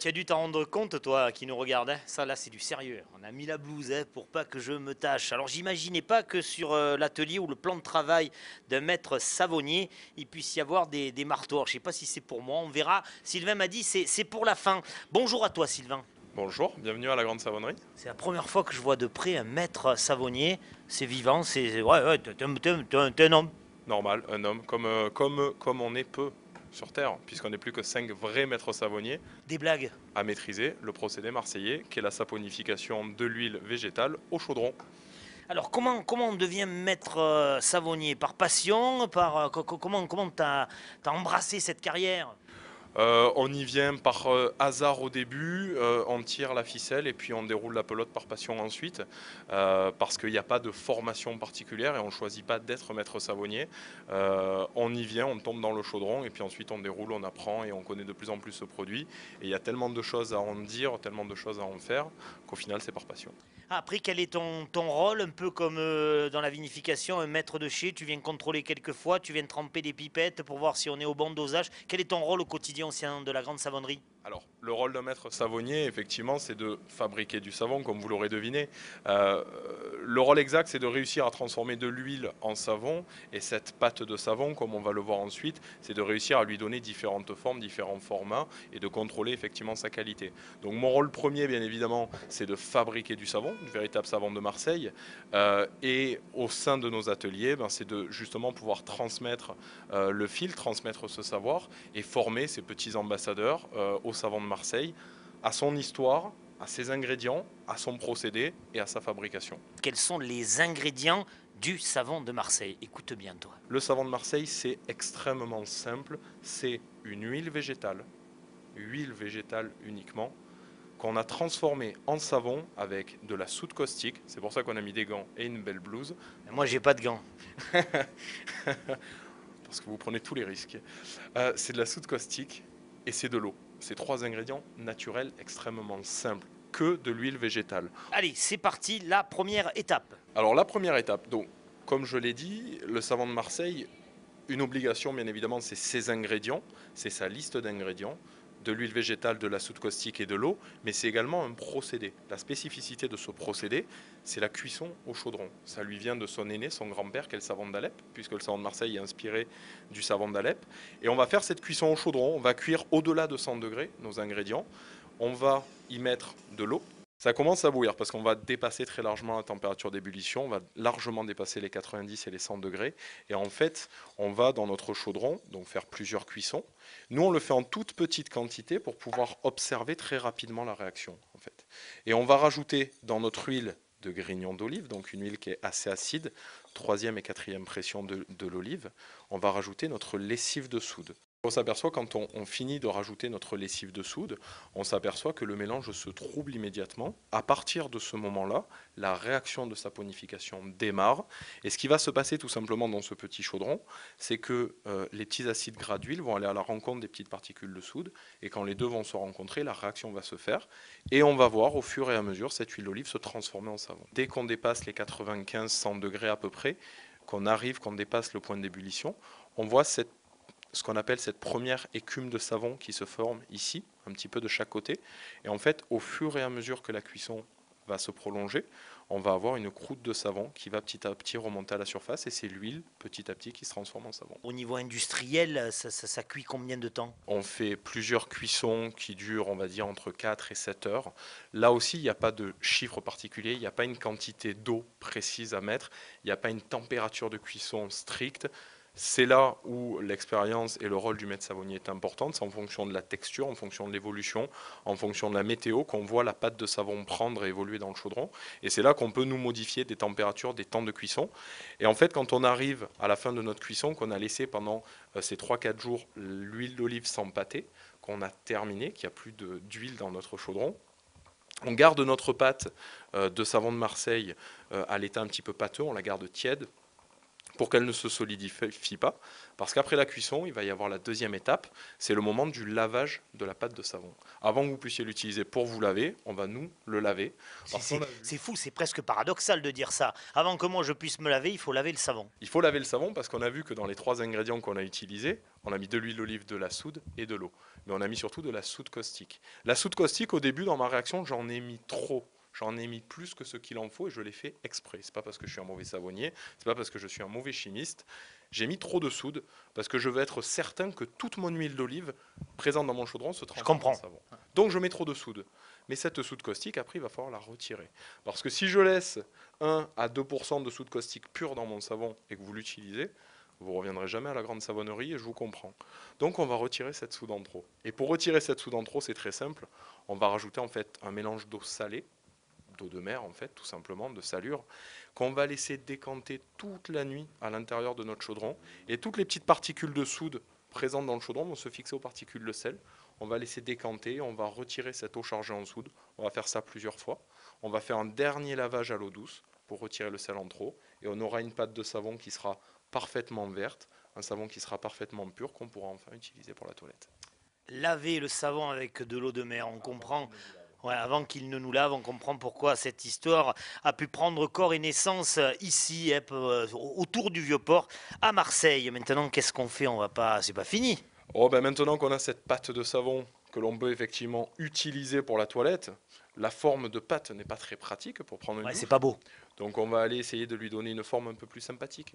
Tu as dû t'en rendre compte, toi qui nous regardes, hein. Ça là c'est du sérieux. On a mis la blouse hein, pour pas que je me tâche. Alors j'imaginais pas que sur l'atelier ou le plan de travail d'un maître savonnier, il puisse y avoir des marteaux. Alors, je sais pas si c'est pour moi, on verra. Sylvain m'a dit c'est pour la fin. Bonjour à toi Sylvain. Bonjour, bienvenue à la Grande Savonnerie. C'est la première fois que je vois de près un maître savonnier. C'est vivant, ouais, t'es un homme. Normal, un homme, comme on est peu sur Terre, puisqu'on n'est plus que 5 vrais maîtres savonniers Des blagues. à maîtriser le procédé marseillais, qui est la saponification de l'huile végétale au chaudron. Alors comment on devient maître savonnier? Par passion? Comment t'as embrassé cette carrière? On y vient par hasard au début, on tire la ficelle et puis on déroule la pelote par passion ensuite, parce qu'il n'y a pas de formation particulière et on ne choisit pas d'être maître savonnier. On y vient, on tombe dans le chaudron et puis ensuite on déroule, on apprend et on connaît de plus en plus ce produit. Et il y a tellement de choses à en dire, tellement de choses à en faire, qu'au final c'est par passion. Après, quel est ton rôle? Un peu comme dans la vinification, un maître de chez, tu viens contrôler quelques fois, tu viens tremper des pipettes pour voir si on est au bon dosage. Quel est ton rôle au quotidien au sein de la grande savonnerie? Alors, le rôle d'un maître savonnier, effectivement, c'est de fabriquer du savon, comme vous l'aurez deviné. Euh, le rôle exact, c'est de réussir à transformer de l'huile en savon, et cette pâte de savon, comme on va le voir ensuite, c'est de réussir à lui donner différentes formes, différents formats, et de contrôler effectivement sa qualité. Donc mon rôle premier, bien évidemment, c'est de fabriquer du savon, du véritable savon de Marseille, et au sein de nos ateliers, ben, c'est de justement pouvoir transmettre le fil, transmettre ce savoir, et former ces petits ambassadeurs au savon de Marseille, à son histoire, à ses ingrédients, à son procédé et à sa fabrication. Quels sont les ingrédients du savon de Marseille? Écoute bien, toi. Le savon de Marseille, c'est extrêmement simple. C'est une huile végétale uniquement, qu'on a transformée en savon avec de la soude caustique. C'est pour ça qu'on a mis des gants et une belle blouse. Moi, j'ai pas de gants. Parce que vous prenez tous les risques. C'est de la soude caustique et c'est de l'eau. C'est trois ingrédients naturels extrêmement simples, que de l'huile végétale. Allez, c'est parti, la première étape. Alors la première étape, donc, comme je l'ai dit, le savon de Marseille, une obligation bien évidemment, c'est ses ingrédients, c'est sa liste d'ingrédients, de l'huile végétale, de la soude caustique et de l'eau, mais c'est également un procédé. La spécificité de ce procédé, c'est la cuisson au chaudron. Ça lui vient de son aîné, son grand-père, qui est le savon d'Alep, puisque le savon de Marseille est inspiré du savon d'Alep. Et on va faire cette cuisson au chaudron, on va cuire au-delà de 100 degrés nos ingrédients, on va y mettre de l'eau. Ça commence à bouillir parce qu'on va dépasser très largement la température d'ébullition, on va largement dépasser les 90 et les 100 degrés. Et en fait, on va dans notre chaudron donc faire plusieurs cuissons. Nous, on le fait en toute petite quantité pour pouvoir observer très rapidement la réaction. En fait. Et on va rajouter dans notre huile de grignon d'olive, donc une huile qui est assez acide, troisième et quatrième pression de l'olive, on va rajouter notre lessive de soude. On s'aperçoit quand on finit de rajouter notre lessive de soude, on s'aperçoit que le mélange se trouble immédiatement. À partir de ce moment-là, la réaction de saponification démarre. Et ce qui va se passer tout simplement dans ce petit chaudron, c'est que les petits acides gras d'huile vont aller à la rencontre des petites particules de soude. Et quand les deux vont se rencontrer, la réaction va se faire. Et on va voir au fur et à mesure cette huile d'olive se transformer en savon. Dès qu'on dépasse les 95-100 degrés à peu près, qu'on dépasse le point d'ébullition, on voit ce qu'on appelle cette première écume de savon qui se forme ici, un petit peu de chaque côté. Et en fait, au fur et à mesure que la cuisson va se prolonger, on va avoir une croûte de savon qui va petit à petit remonter à la surface et c'est l'huile petit à petit qui se transforme en savon. Au niveau industriel, ça cuit combien de temps? On fait plusieurs cuissons qui durent, on va dire, entre 4 et 7 heures. Là aussi, il n'y a pas de chiffre particulier, il n'y a pas une quantité d'eau précise à mettre, il n'y a pas une température de cuisson stricte. C'est là où l'expérience et le rôle du maître savonnier est important. C'est en fonction de la texture, en fonction de l'évolution, en fonction de la météo qu'on voit la pâte de savon prendre et évoluer dans le chaudron. Et c'est là qu'on peut nous modifier des températures, des temps de cuisson. Et en fait, quand on arrive à la fin de notre cuisson, qu'on a laissé pendant ces 3-4 jours l'huile d'olive s'empâter, qu'on a terminé, qu'il n'y a plus d'huile dans notre chaudron, on garde notre pâte de savon de Marseille à l'état un petit peu pâteux, on la garde tiède. pour qu'elle ne se solidifie pas. Parce qu'après la cuisson, il va y avoir la deuxième étape, c'est le moment du lavage de la pâte de savon. Avant que vous puissiez l'utiliser pour vous laver, on va nous le laver. C'est fou, c'est presque paradoxal de dire ça. Avant que moi je puisse me laver, il faut laver le savon. Il faut laver le savon parce qu'on a vu que dans les 3 ingrédients qu'on a utilisés, on a mis de l'huile d'olive, de la soude et de l'eau. Mais on a mis surtout de la soude caustique. La soude caustique, au début, dans ma réaction, j'en ai mis trop. J'en ai mis plus que ce qu'il en faut et je l'ai fait exprès. C'est pas parce que je suis un mauvais savonnier, c'est pas parce que je suis un mauvais chimiste. J'ai mis trop de soude parce que je veux être certain que toute mon huile d'olive présente dans mon chaudron se transforme en savon. Donc je mets trop de soude. Mais cette soude caustique, après, il va falloir la retirer. Parce que si je laisse 1 à 2% de soude caustique pure dans mon savon et que vous l'utilisez, vous ne reviendrez jamais à la grande savonnerie et je vous comprends. Donc on va retirer cette soude en trop. Et pour retirer cette soude en trop, c'est très simple. On va rajouter en fait un mélange d'eau salée, d'eau de mer en fait, tout simplement, de salure, qu'on va laisser décanter toute la nuit à l'intérieur de notre chaudron. Et toutes les petites particules de soude présentes dans le chaudron vont se fixer aux particules de sel. On va laisser décanter, on va retirer cette eau chargée en soude. On va faire ça plusieurs fois. On va faire un dernier lavage à l'eau douce pour retirer le sel en trop. Et on aura une pâte de savon qui sera parfaitement verte, un savon qui sera parfaitement pur, qu'on pourra enfin utiliser pour la toilette. Laver le savon avec de l'eau de mer, on comprend. Ouais, avant qu'il ne nous lave, on comprend pourquoi cette histoire a pu prendre corps et naissance ici, autour du Vieux-Port, à Marseille. Maintenant, qu'est-ce qu'on fait? On va pas, c'est pas fini. Oh ben maintenant qu'on a cette pâte de savon que l'on peut effectivement utiliser pour la toilette, la forme de pâte n'est pas très pratique pour prendre une douche. C'est pas beau. Donc on va aller essayer de lui donner une forme un peu plus sympathique.